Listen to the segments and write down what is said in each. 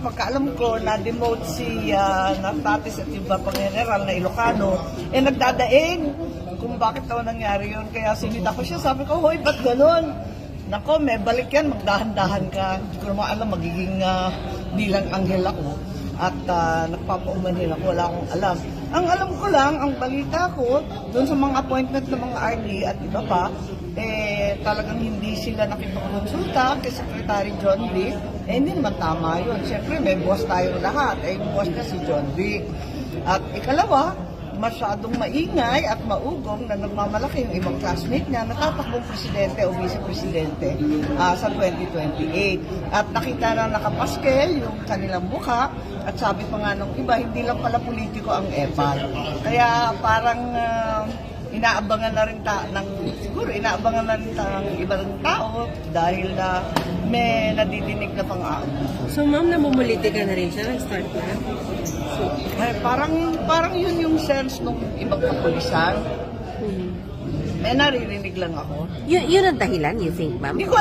pagkaalam ko, na-demote si Natatis at yung pang general na Ilocano, nagdadaing kung bakit daw nangyari yun. Kaya sinita ko siya, sabi ko, hoy, ba't ganun? Nako, may balik yan, magdahan-dahan ka. Hindi ko naman alam, magiging bilang anghel ako. At nagpapaumanhin ako, wala akong alam. Ang alam ko lang, ang balita ko, doon sa mga appointment ng mga RD at iba pa, talagang hindi sila nakipagkonsulta kay Secretary John Vic. Hindi naman tama yun. Siyempre, may buwas tayong lahat. Yung buwas niya si John Vic. At ikalawa, masyadong maingay at maugong na nagmamalaki yung ibang classmate niya na tatakbong presidente o vice-presidente sa 2028. At nakita na nakapaskel yung kanilang mukha at sabi pa nga nung iba, hindi lang pala politiko ang EPAL. Kaya parang inaabangan na rin siguro inaabangan na rin ng ibang tao dahil na may nadidinig na pang-aabuso. So ma'am, namumuliti ka na rin siya, nag-start na? Parang yun yung sense ng ibang kapulisan. May naririnig lang ako. Yun ang dahilan, you think, ma'am? Hindi ko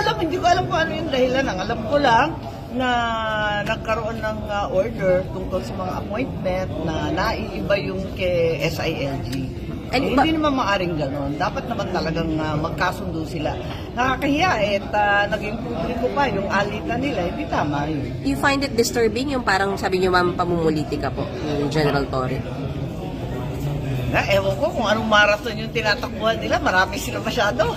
alam kung ano yung dahilan. Ang alam ko lang na nagkaroon ng order tungkol sa mga appointment na naiiba yung kay SILG. Hindi naman maaring gano'n. Dapat naman talagang magkasundo sila. Nakakahiya naging publiko pa yung alitan nila. Hindi tama yun. You find it disturbing yung parang sabi niyo ma'am, pamumuliti ka po, yung General Torre? Ewan ko kung anong marathon yung tinatakbuhan nila. Marami sila masyado.